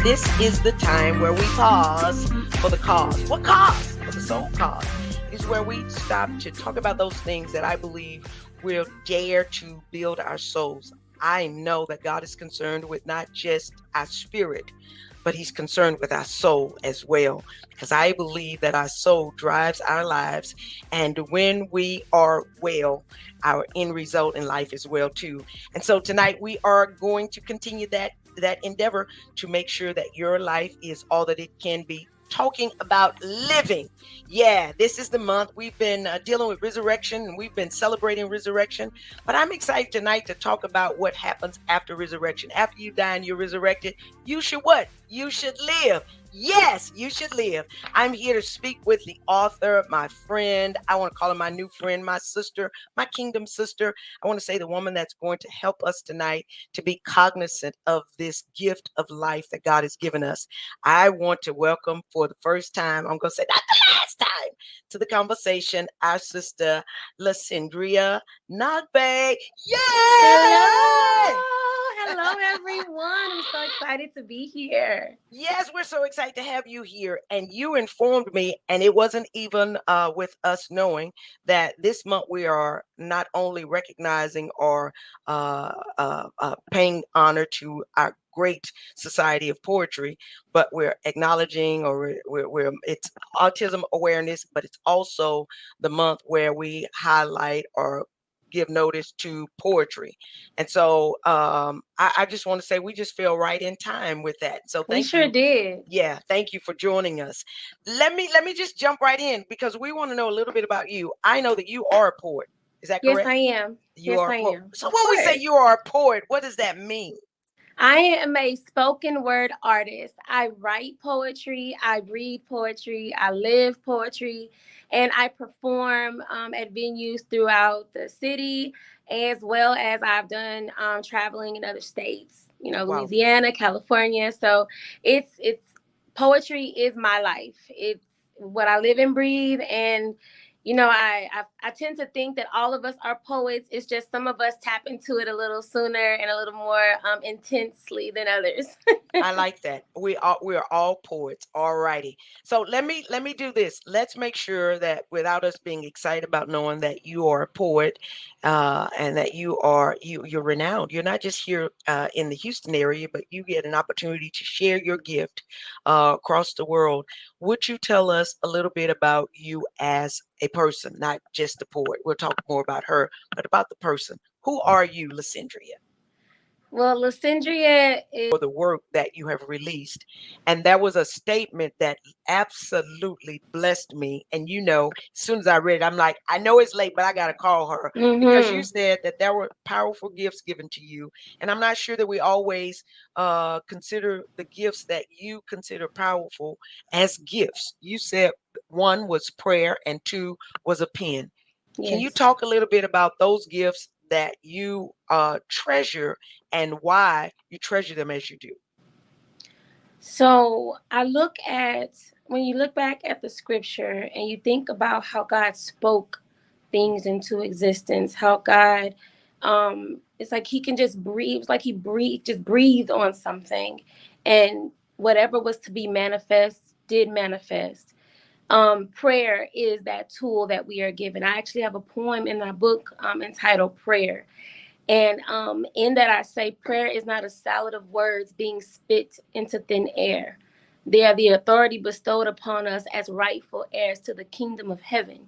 This is the time where we pause for the cause. What cause? For the soul cause. It is where we stop to talk about those things that I believe will dare to build our souls. I know that God is concerned with not just our spirit, but He's concerned with our soul as well, because I believe that our soul drives our lives. And when we are well, our end result in life is well too. And so tonight we are going to continue that endeavor to make sure that your life is all that it can be. Talking about living. Yeah, this is the month. We've been dealing with resurrection, and we've been celebrating resurrection. But I'm excited tonight to talk about what happens after resurrection. After you die and you're resurrected, you should what? You should live. Yes, you should live. I'm here to speak with the author, my friend. I want to call her my new friend, my sister, my kingdom sister. I want to say the woman that's going to help us tonight to be cognizant of this gift of life that God has given us. I want to welcome for the first time, I'm going to say not the last time, to the conversation, our sister, LaSyndria Gnagbe. Yay! Hello, everyone. I'm so excited to be here. Yes, we're so excited to have you here. And you informed me, and it wasn't even with us knowing that this month we are not only recognizing or paying honor to our great society of poetry, but we're acknowledging or we're it's autism awareness, but it's also the month where we highlight or give notice to poetry. And so I just want to say we just feel right in time with that. So We thank sure you. did. Yeah, thank you for joining us. Let me just jump right in because we want to know a little bit about you. I know that you are a poet. Is that Yes, correct? I am. You Yes, are a I poet. am. So Of when we say course. you are a poet, what does that mean? I am a spoken word artist. I write poetry, I read poetry, I live poetry, and I perform at venues throughout the city, as well as I've done traveling in other states, Wow. Louisiana, California. So it's poetry is my life. It's what I live and breathe. And I tend to think that all of us are poets. It's just some of us tap into it a little sooner and a little more intensely than others. I like that. We are all poets. All righty. So let me do this. Let's make sure that without us being excited about knowing that you are a poet, and that you're renowned. You're not just here in the Houston area, but you get an opportunity to share your gift across the world. Would you tell us a little bit about you as a person, not just a poet? We'll talk more about her, but about the person. Who are you, LaSyndria? Well, LaSyndria is. For the work that you have released. And that was a statement that absolutely blessed me. And as soon as I read it, I'm like, I know it's late, but I got to call her because you Mm-hmm. said that there were powerful gifts given to you. And I'm not sure that we always consider the gifts that you consider powerful as gifts. You said one was prayer and two was a pen. Can you Yes. talk a little bit about those gifts that you treasure and why you treasure them as you do? So I look at when you look back at the scripture and you think about how God spoke things into existence, how God, it's like He can just breathe, it's like He just breathed on something, and whatever was to be manifest did manifest. Prayer is that tool that we are given. I actually have a poem in my book entitled Prayer. And in that, I say prayer is not a salad of words being spit into thin air. They are the authority bestowed upon us as rightful heirs to the kingdom of heaven.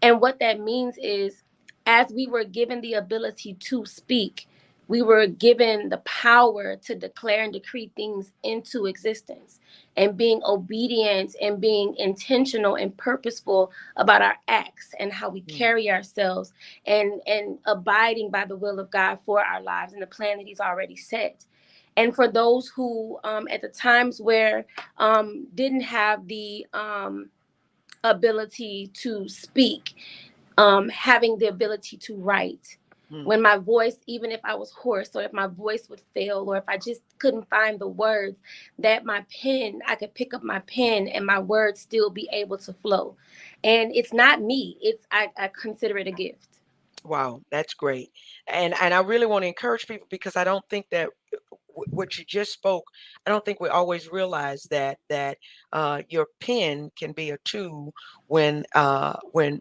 And what that means is, as we were given the ability to speak, we were given the power to declare and decree things into existence. And being obedient and being intentional and purposeful about our acts and how we carry ourselves, and abiding by the will of God for our lives and the plan that He's already set. And for those who, at the times where didn't have the ability to speak, having the ability to write. Mm. When my voice, even if I was hoarse or if my voice would fail or if I just couldn't find the words, that my pen, I could pick up my pen and my words still be able to flow. And it's not me, I consider it a gift. Wow, that's great. And I really want to encourage people because I don't think that what you just spoke, I don't think we always realize that your pen can be a tool when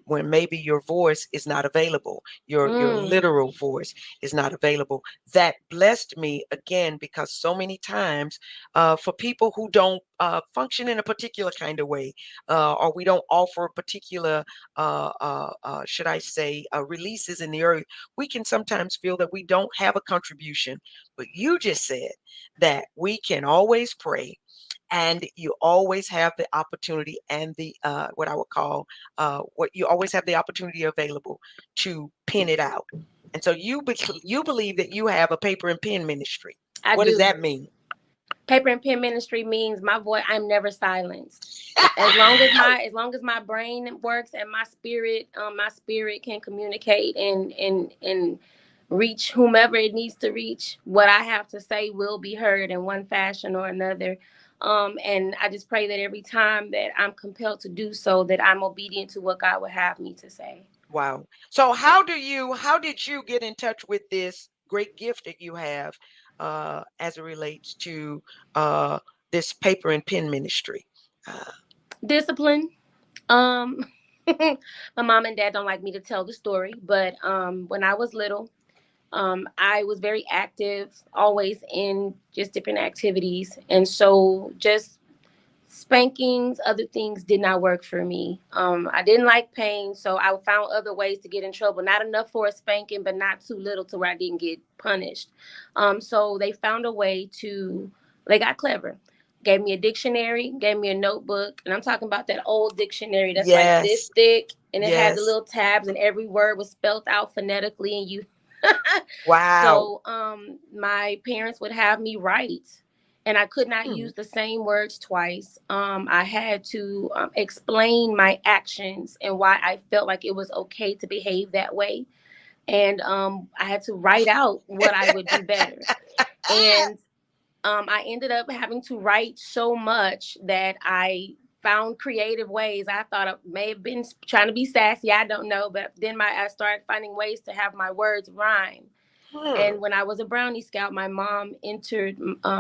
maybe your voice is not available, your Mm. literal voice is not available. That blessed me again, because so many times for people who don't function in a particular kind of way, or we don't offer particular should I say releases in the earth, we can sometimes feel that we don't have a contribution. But you just said that we can always pray, and you always have the opportunity and the what I would call what you always have the opportunity available to pen it out. And so you believe that you have a paper and pen ministry. I What does do. that mean? Paper and pen ministry means my voice, I'm never silenced. As long as my brain works and my spirit can communicate and reach whomever it needs to reach, what I have to say will be heard in one fashion or another. And I just pray that every time that I'm compelled to do so, that I'm obedient to what God would have me to say. Wow. So how did you get in touch with this great gift that you have as it relates to uh this paper and pen ministry? Uh, Discipline. Um, my mom and dad don't like me to tell the story, but when I was little, I was very active, always in just different activities. And so just spankings, other things did not work for me. I didn't like pain, so I found other ways to get in trouble. Not enough for a spanking, but not too little to where I didn't get punished. So they found a way to, they got clever. Gave me a dictionary, gave me a notebook, and I'm talking about that old dictionary that's like this yes, thick, and it had the yes. little tabs, and every word was spelled out phonetically, and you Wow. so my parents would have me write, and I could not Hmm. use the same words twice. I had to explain my actions and why I felt like it was okay to behave that way. And I had to write out what I would do better. And I ended up having to write so much that I found creative ways. I thought I may have been trying to be sassy. I don't know. But then I started finding ways to have my words rhyme. Hmm. And when I was a Brownie Scout, my mom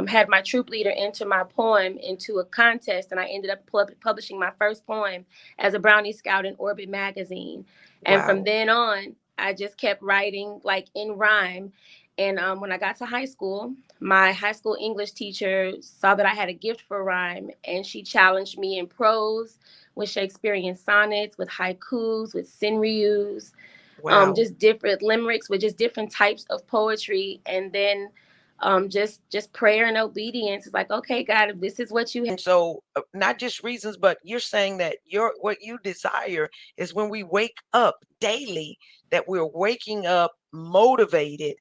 had my troop leader enter my poem into a contest, and I ended up publishing my first poem as a Brownie Scout in Orbit magazine. And from Wow. then on, I just kept writing like in rhyme. And when I got to high school, my high school English teacher saw that I had a gift for rhyme, and she challenged me in prose with Shakespearean sonnets, with haikus, with senryus, Wow. just different limericks with just different types of poetry. And then just prayer and obedience. It's like, okay, God, if this is what you have. And so not just reasons, but you're saying that your what you desire is when we wake up daily, that we're waking up motivated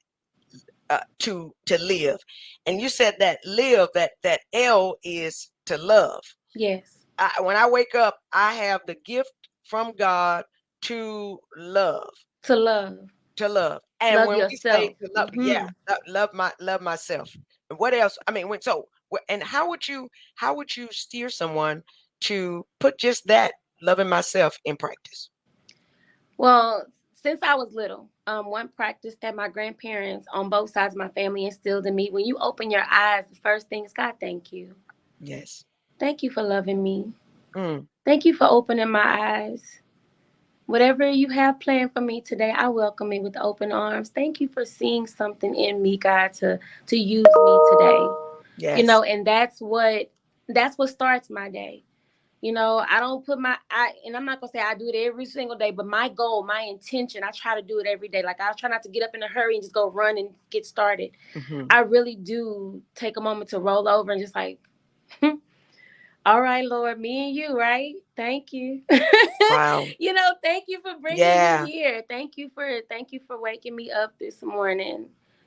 to live. And you said that live, that L is to love. Yes, When I wake up, I have the gift from God to love, to love, to love. And love when we say yourself. to love, yeah, love myself. And what else? I mean, and how would you steer someone to put just that loving myself in practice? Well, since I was little, one practice that my grandparents on both sides of my family instilled in me: when you open your eyes, the first thing is, God, thank you. Yes. Thank you for loving me. Mm, Thank you for opening my eyes. Whatever you have planned for me today, I welcome it with open arms. Thank you for seeing something in me, God, to use me today. yes. And that's what starts my day. I don't put and I'm not gonna say I do it every single day, but my goal, my intention, I try to do it every day. Like, I try not to get up in a hurry and just go run and get started. Hmm. I really do take a moment to roll over and just like, all right, Lord, me and you, right? Thank you. Wow. Thank you for bringing me Yeah. here. Thank you for waking me up this morning.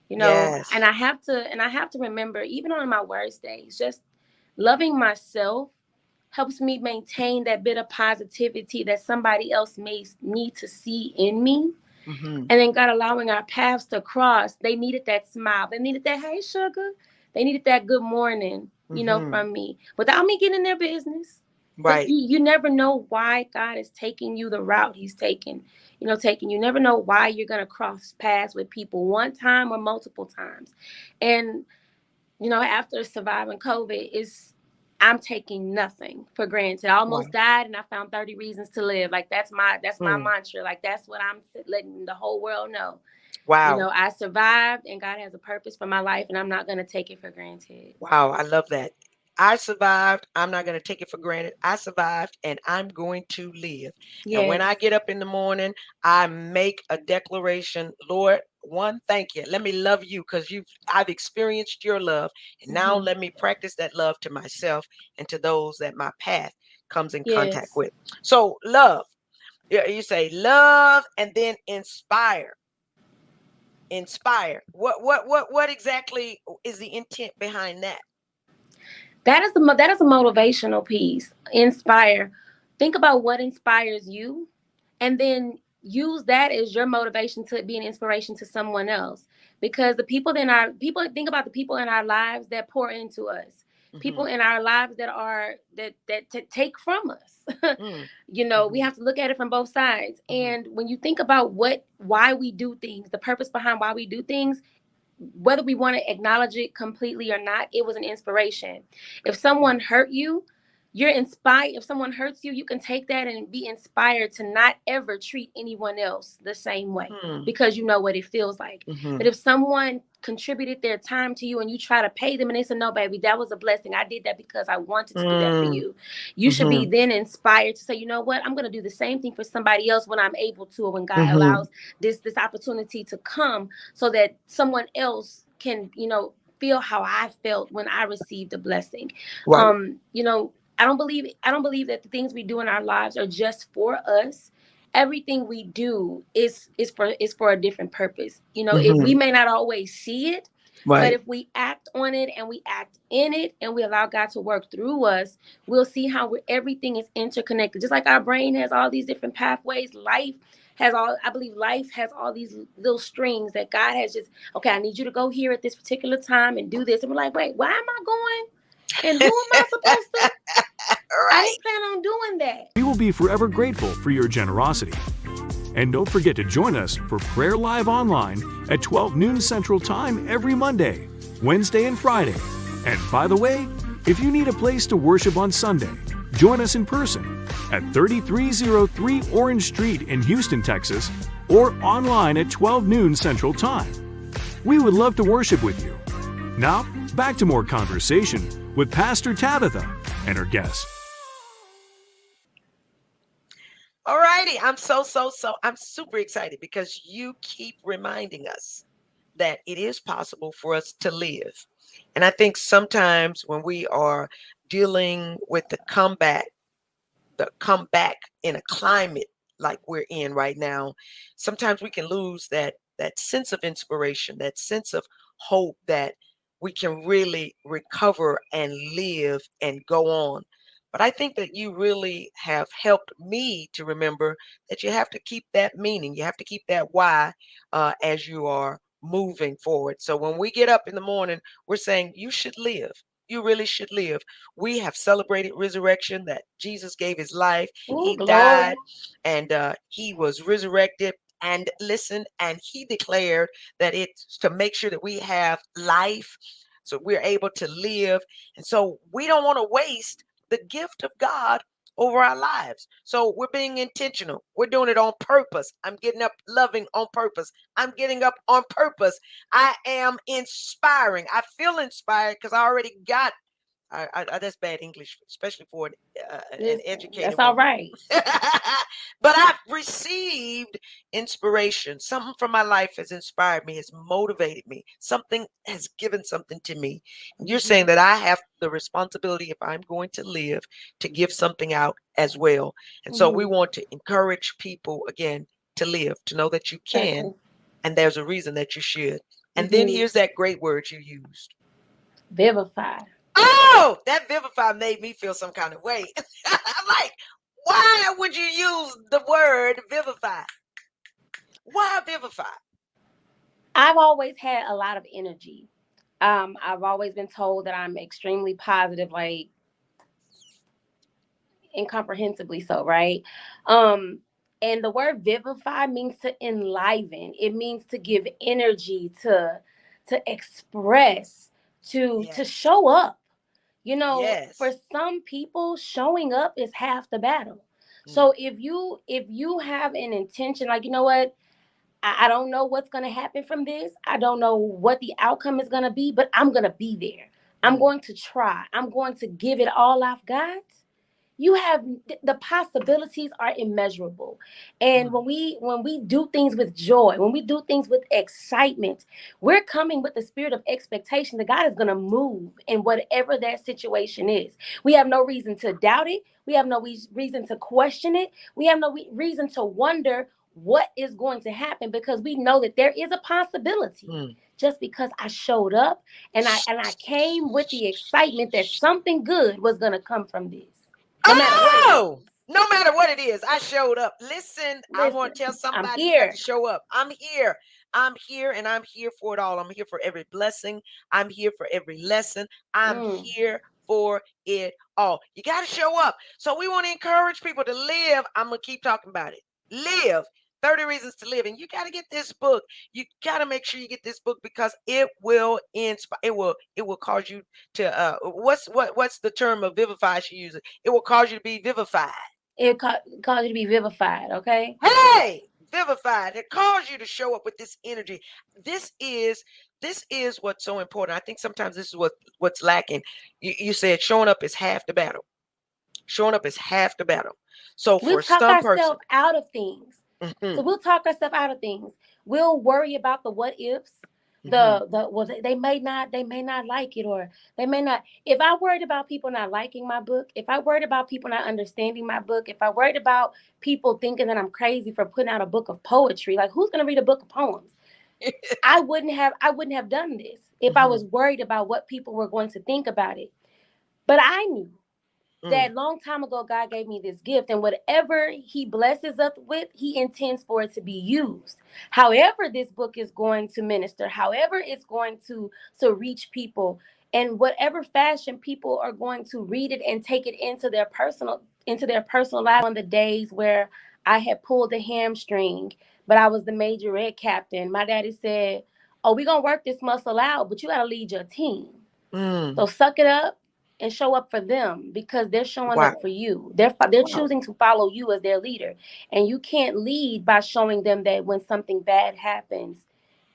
And Yes. I have to remember, even on my worst days, just loving myself helps me maintain that bit of positivity that somebody else may need to see in me. Hmm. And then God allowing our paths to cross. They needed that smile. They needed that, hey, sugar. They needed that good morning, Hmm. from me without me getting in their business. Because Right. you never know why God is taking you the route He's taking. You never know why you're going to cross paths with people one time or multiple times. And after surviving COVID, I'm taking nothing for granted. I Wow. almost died and I found 30 reasons to live. Like that's my Mm. mantra. Like that's what I'm letting the whole world know. Wow. I survived and God has a purpose for my life and I'm not going to take it for granted. Wow. I love that. I survived. I'm not going to take it for granted. I survived and I'm going to live. And when I Yes. get up in the morning, I make a declaration. Lord, one, thank you. Let me love you because I've experienced your love. And now Hmm. let me practice that love to myself and to those that my path comes in contact Yes. with. So love. You say love and then inspire. Inspire. What exactly is the intent behind that? That is a motivational piece. Inspire. Think about what inspires you, and then use that as your motivation to be an inspiration to someone else. Because the people think about the people in our lives that pour into us, Mm-hmm. people in our lives that take from us. Mm. We Mm-hmm. have to look at it from both sides. Mm-hmm. And when you think about why we do things, the purpose behind why we do things, whether we want to acknowledge it completely or not, it was an inspiration. If someone hurt you, you're inspired. If someone hurts you, you can take that and be inspired to not ever treat anyone else the same way Mm. because you know what it feels like. Mm-hmm. But if someone contributed their time to you and you try to pay them and they said, no, baby, that was a blessing. I did that because I wanted to do that for Mm. you. You should Mm-hmm. be then inspired to say, you know what, I'm going to do the same thing for somebody else when I'm able to, or when God Mm-hmm. allows this opportunity to come so that someone else can, feel how I felt when I received a blessing. Right. I don't believe that the things we do in our lives are just for us. Everything we do is for a different purpose. If Mm-hmm. we may not always see it, but Right. if we act on it and we act in it and we allow God to work through us, we'll see how everything is interconnected. Just like our brain has all these different pathways, I believe life has all these little strings that God has just, okay, I need you to go here at this particular time and do this. And we're like, wait, why am I going? And who am I supposed to? I Right. didn't plan on doing that. We will be forever grateful for your generosity. And don't forget to join us for Prayer Live Online at 12 noon Central Time every Monday, Wednesday, and Friday. And by the way, if you need a place to worship on Sunday, join us in person at 3303 Orange Street in Houston, Texas, or online at 12 noon Central Time. We would love to worship with you. Now, back to more conversation with Pastor Tabatha and her guests. All righty. I'm super excited because you keep reminding us that it is possible for us to live. And I think sometimes when we are dealing with the comeback in a climate like we're in right now, sometimes we can lose that sense of inspiration, that sense of hope that we can really recover and live and go on. But I think that you really have helped me to remember that you have to keep that meaning, you have to keep that why as you are moving forward. So when we get up in the morning, we're saying you should live. You really should live. We have celebrated resurrection, that Jesus gave his life, Oh, he died, glory. and he was resurrected. And listen, and he declared that it's to make sure that we have life so we're able to live. And so we don't want to waste the gift of God over our lives. So we're being intentional. We're doing it on purpose. I'm getting up loving on purpose. I'm getting up on purpose. I am inspiring. I feel inspired because I already got. That's bad English, especially for an educated That's all woman. right. But I've received inspiration. Something from my life has inspired me, has motivated me. Something has given something to me. And you're saying that I have the responsibility, if I'm going to live, to give something out as well. And so we Mm-hmm. want to encourage people again to live, to know that you can, Exactly. and there's a reason that you should. And then Mm-hmm. here's that great word you used. Vivify. Oh, that vivify made me feel some kind of way. I'm like, why would you use the word vivify? Why vivify? I've always had a lot of energy. I've always been told that I'm extremely positive, like incomprehensibly so, right? Um, and the word vivify means to enliven. It means to give energy, to express, to Yes. show up. You know, for Yes. some people, showing up is half the battle. Mm. So if you have an intention, like, you know what, I don't know what's gonna happen from this. I don't know what the outcome is gonna be, but I'm gonna be there. I'm Mm. going to try. I'm going to give it all I've got. You have the possibilities are immeasurable. And Mm. when we do things with joy, when we do things with excitement, we're coming with the spirit of expectation that God is going to move in whatever that situation is. We have no reason to doubt it. We have no reason to question it. We have no reason to wonder what is going to happen, because we know that there is a possibility. Mm. Just because I showed up and I came with the excitement that something good was going to come from this, no matter what it Oh, is. no matter what it is, I showed up. Listen, I Listen, want to tell I'm somebody you got to here. show up. I'm here. I'm here, and I'm here for it all. I'm here for every blessing. I'm here for every lesson. I'm Mm. here for it all. You got to show up. So we want to encourage people to live. I'm going to keep talking about it. Live. 30 Reasons to Live. And you got to get this book. You got to make sure you get this book, because it will inspire. It will cause you to what's the term of vivify she uses? It will cause you to be vivified. It cause you to be vivified, okay? Hey, vivified. It calls you to show up with this energy. This is what's so important. I think sometimes this is what's lacking. You said showing up is half the battle. Showing up is half the battle. So We'll for talk some person, ourselves out of things. So mhm, we'll talk ourselves out of things. We'll worry about the what ifs. mhm. The well, they may not like it, or they may not. If I worried about people not liking my book, if I worried about people not understanding my book, if I worried about people thinking that I'm crazy for putting out a book of poetry, like, who's gonna read a book of poems? I wouldn't have done this if I was Mhm, worried about what people were going to think about it. But I knew mm. that long time ago God gave me this gift, and whatever he blesses us with, he intends for it to be used. However this book is going to minister, however it's going to reach people, and whatever fashion people are going to read it and take it into their personal life. On the days where I had pulled a hamstring, but I was the majorette captain, my daddy said, oh, we're going to work this muscle out, but you got to lead your team. So Mm. suck it up and show up for them, because they're showing up Wow. for you. They're Wow. choosing to follow you as their leader. And you can't lead by showing them that when something bad happens,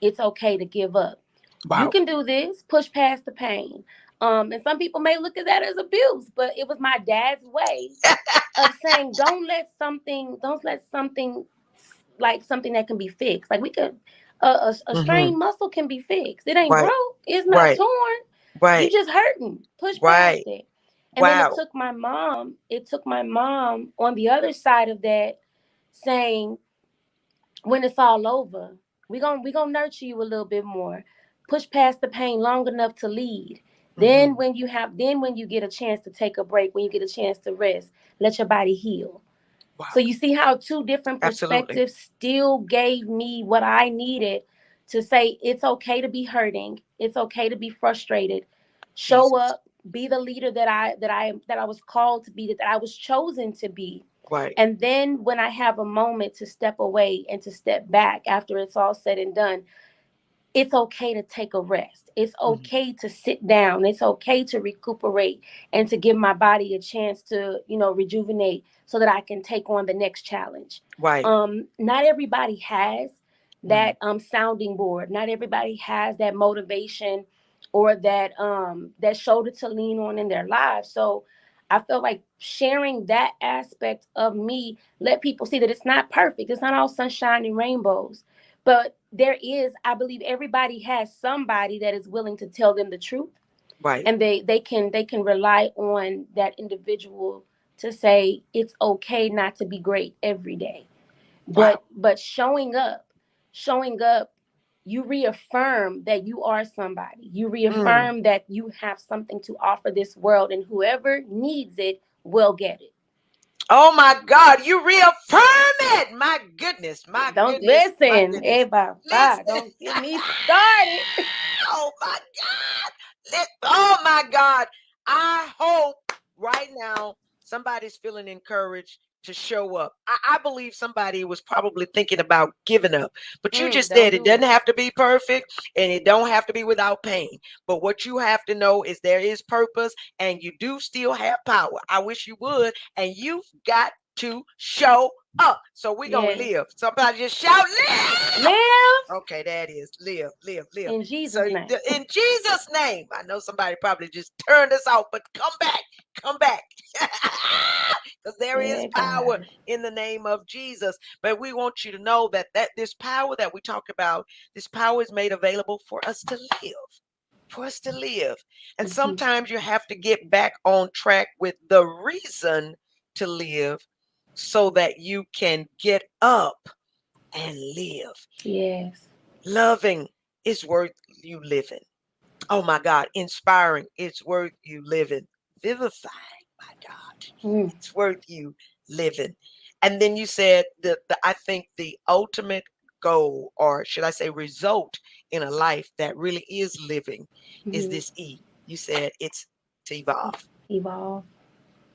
it's okay to give up. You Wow. can do this, push past the pain. And some people may look at that as abuse, but it was my dad's way of saying, don't let something like something that can be fixed. Like, we could a Mhm. strained muscle can be fixed. It ain't Right. broke. It's not Right. torn. You Right. just hurting. Push past Right. it. And then it Wow. took my mom. It took my mom on the other side of that, saying, when it's all over, we gonna nurture you a little bit more. Push past the pain long enough to lead. Then Mhm. when you get a chance to take a break, when you get a chance to rest, let your body heal. So Wow. you see how two different Absolutely. perspectives still gave me what I needed to say it's okay to be hurting. It's okay to be frustrated. Show Jesus. up, be the leader that I was called to be, that I was chosen to be. Right. And then when I have a moment to step away and to step back after it's all said and done, it's okay to take a rest. It's Mhm. okay to sit down. It's okay to recuperate and to give my body a chance to, rejuvenate so that I can take on the next challenge. Right. Not everybody has Mm. that sounding board. Not everybody has that motivation or that shoulder to lean on in their lives. So I feel like sharing that aspect of me, let people see that it's not perfect. It's not all sunshine and rainbows, but there is, I believe everybody has somebody that is willing to tell them the truth, Right. and they can rely on that individual to say it's okay not to be great every day. Wow. But showing up, you reaffirm that you are somebody. You Mm. reaffirm that you have something to offer this world, and whoever needs it will get it. Oh my God, you reaffirm it. My goodness, my Don't goodness, my listen, goodness. Baba. Listen. Don't get me started. Oh my God. Oh my God. I hope right now somebody's feeling encouraged to show up. I believe somebody was probably thinking about giving up, but you just Don't said it do doesn't it. have to be perfect and it don't have to be without pain. But what you have to know is there is purpose and you do still have power. I wish you would, and you've got to show up. So we're gonna Yes. live. Somebody just shout, live. Live Okay, that is live, live, live. in So Jesus' name. in Jesus' name, I know somebody probably just turned us off, but come back, because there is Yeah, power God. in the name of Jesus. But we want you to know that this power that we talk about, this power is made available for us to live, for us to live. And Mhm. sometimes you have to get back on track with the reason to live, so that you can get up and live. Yes. Loving is worth you living. Oh my God. Inspiring, it's worth you living. Vivifying, my God, Mm. it's worth you living. And then you said that I think the ultimate goal, or should I say result, in a life that really is living is Mhm. this E. You said it's to evolve. Evolve.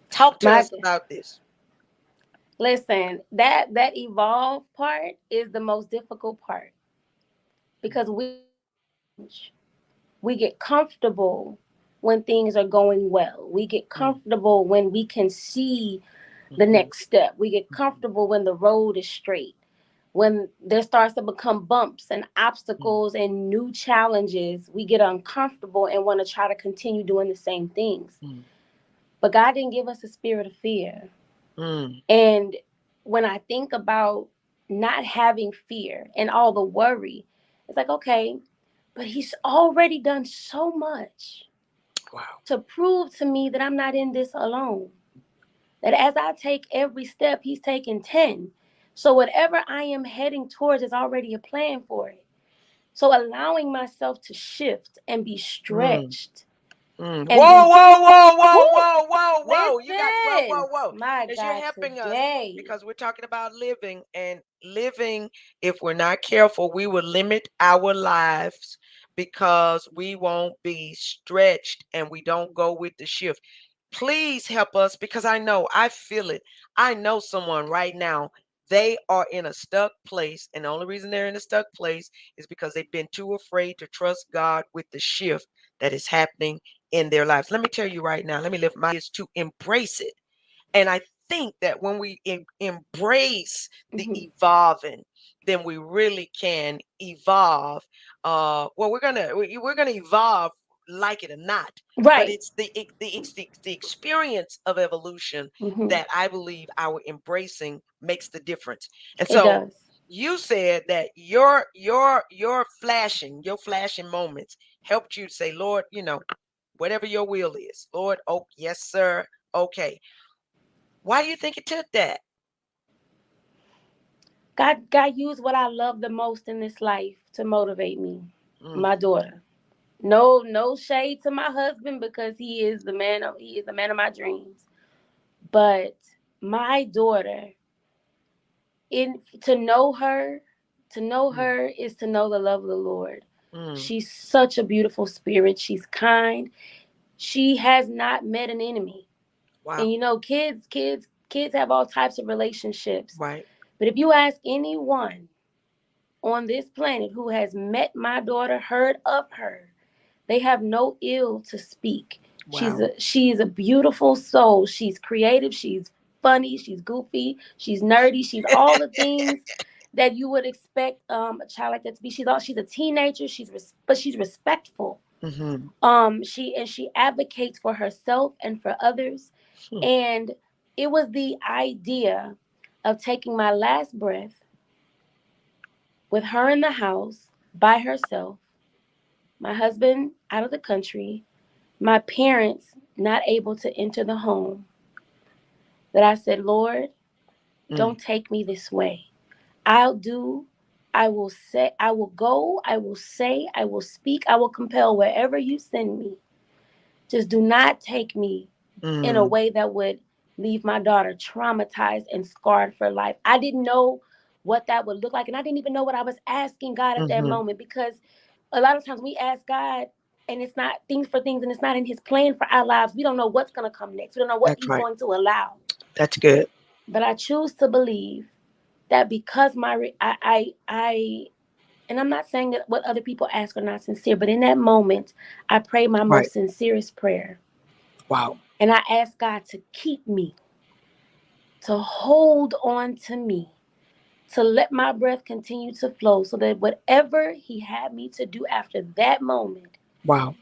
Talk to My us about this. listen, that evolve part is the most difficult part because we get comfortable when things are going well. We get comfortable when we can see the Mhm, next step. We get mhm, comfortable when the road is straight. When there starts to become bumps and mhm, obstacles and new challenges, we get uncomfortable and want to try to continue doing the same things. mhm, But God didn't give us a spirit of fear. mhm, And when I think about not having fear and all the worry, it's like, okay, but He's already done so much wow. to prove to me that I'm not in this alone. That as I take every step, He's taking 10. So whatever I am heading towards is already a plan for it. So allowing myself to shift and be Mm, stretched mm. and Whoa, be, whoa, whoa, whoa, whoo, whoa, whoa, whoa. You got whoa, listen, whoa, whoa. my Because you're God, helping us, today. because we're talking about living, and living, if we're not careful, we will limit our lives because we won't be stretched and we don't go with the shift. Please help us, because I know I feel it. I know someone right now. They are in a stuck place, and the only reason they're in a stuck place is because they've been too afraid to trust God with the shift that is happening in their lives. Let me tell you right now, let me lift my is to embrace it. And I think that when we embrace the Mhm. evolving, then we really can evolve. Well, we're gonna evolve, like it or not. But Right. it's the experience of evolution Mhm. that I believe our embracing makes the difference. And It so does. you said that your flashing moments helped you say, Lord, whatever your will is, Lord. Oh, yes, sir. Okay. Why do you think it took that? God used what I love the most in this life to motivate me. Mm, My daughter. No shade to my husband because he is the man of my dreams. But my daughter, in to know her, mm, is to know the love of the Lord. mm. She's such a beautiful spirit. She's kind. She has not met an enemy. Wow. And kids have all types of relationships. Right. But if you ask anyone on this planet who has met my daughter, heard of her, they have no ill to speak. She's Wow. a beautiful soul. She's creative. She's funny. She's goofy. She's nerdy. She's all the things that you would expect a child like that to be. She's a teenager. But she's respectful. Mm-hmm. She advocates for herself and for others. Hmm. And it was the idea of taking my last breath with her in the house by herself, my husband out of the country, my parents not able to enter the home, that I said, Lord, Mm, don't take me this way. I'll do, I will say, I will go, I will say, I will speak, I will compel wherever you send me. Just do not take me in a mm, way that would leave my daughter traumatized and scarred for life. I didn't know what that would look like. And I didn't even know what I was asking God at that mm-hmm. moment, because a lot of times we ask God and it's not things for things and it's not in his plan for our lives. We don't know what's going to come next. We don't know what That's he's right. going to allow. That's good. But I choose to believe that because and I'm not saying that what other people ask are not sincere, but in that moment, I pray my Right. most sincerest prayer. Wow. And I ask God to keep me, to hold on to me, to let my breath continue to flow so that whatever he had me to do after that moment Wow.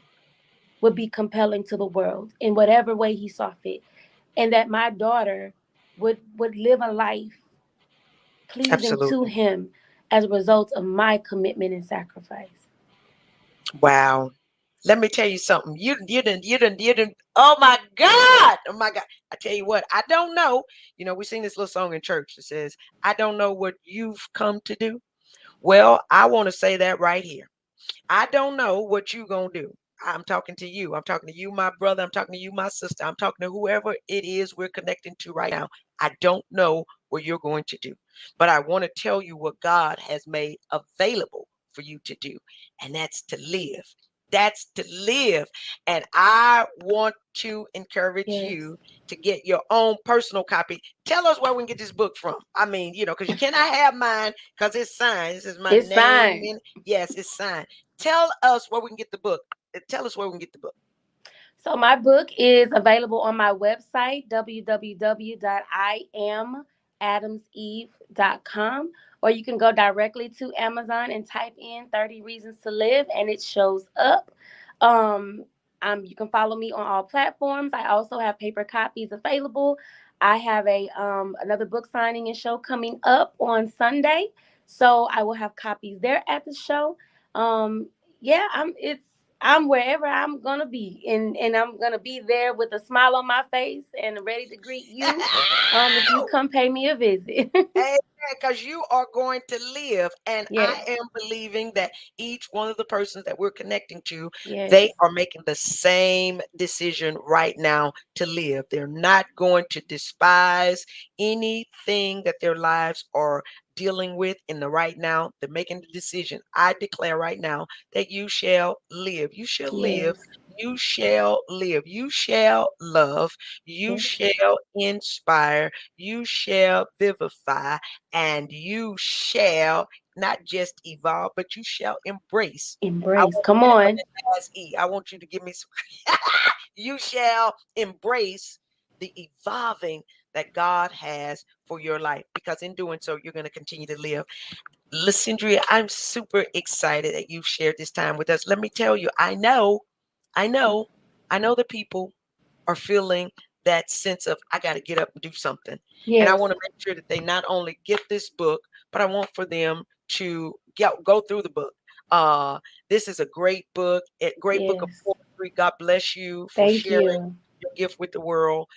would be compelling to the world in whatever way he saw fit. And that my daughter would live a life pleasing to Absolutely. him as a result of my commitment and sacrifice. Wow. Let me tell you something. You didn't. Oh my God. Oh my God. I tell you what, I don't know. You know, we sing this little song in church that says, I don't know what you've come to do. Well, I want to say that right here. I don't know what you gonna do. I'm talking to you. I'm talking to you, my brother. I'm talking to you, my sister. I'm talking to whoever it is we're connecting to right now. I don't know what you're going to do, but I want to tell you what God has made available for you to do, and that's to live. That's to live. And I want to encourage Yes. you to get your own personal copy. Tell us where we can get this book from. I mean, you know, because you cannot have mine because it's signed. This is my It's name. signed. Yes, it's signed. Tell us where we can get the book. Tell us where we can get the book. So my book is available on my website, www.iamadamseve.com, or you can go directly to Amazon and type in 30 Reasons to Live, and it shows up. You can follow me on all platforms. I also have paper copies available. I have another book signing and show coming up on Sunday, so I will have copies there at the show. Yeah, I'm wherever I'm gonna be, and I'm gonna be there with a smile on my face and ready to greet you. If you come pay me a visit. Because you are going to live, and Yes, I am believing that each one of the persons that we're connecting to, yes, they are making the same decision right now to live. They're not going to despise anything that their lives are dealing with in the right now. They're making the decision. I declare right now that you shall live. You shall live. yes, You shall live. You shall love. You yes. shall inspire. You shall vivify, and you shall not just evolve, but you shall embrace. I Embrace. want Come to add on. the last E. I want you to give me some. You shall embrace the evolving that God has for your life, because in doing so, you're going to continue to live. LaSyndria, I'm super excited that you've shared this time with us. Let me tell you, I know the people are feeling that sense of, I got to get up and do something. And I Yes, want to make sure that they not only get this book, but I want for them to go through the book. This is a great book, a great book of yes. poetry. God bless you for Thank sharing you. your gift with the world.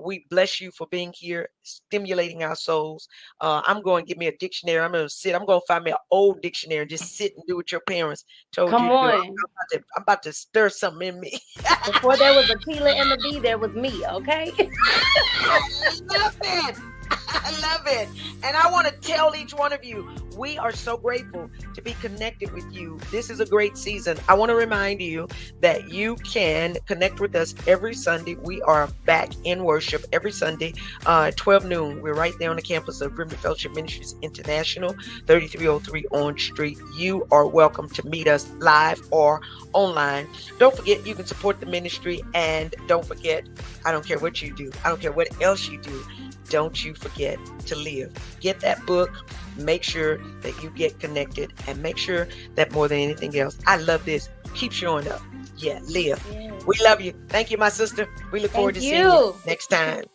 We bless you for being here, stimulating our souls. I'm going to get me a dictionary. I'm going to find me an old dictionary and just sit and do what your parents told you Come to do. on. I'm about to stir something in me. Before there was a Tila and the B, there was me, okay? I love it. I love it. And I want to tell each one of you, we are so grateful to be connected with you. This is a great season. I want to remind you that you can connect with us every Sunday. We are back in worship every Sunday, 12 noon. We're right there on the campus of Remnant Fellowship Ministries International, 3303 Orange Street. You are welcome to meet us live or online. Don't forget, you can support the ministry, and don't forget, I don't care what you do. I don't care what else you do. Don't you forget to live. Get that book. Make sure that you get connected, and make sure that more than anything else, I love this. Keep showing up. Yeah, live. Yes. We love you. Thank you, my sister. We look forward to seeing you next time.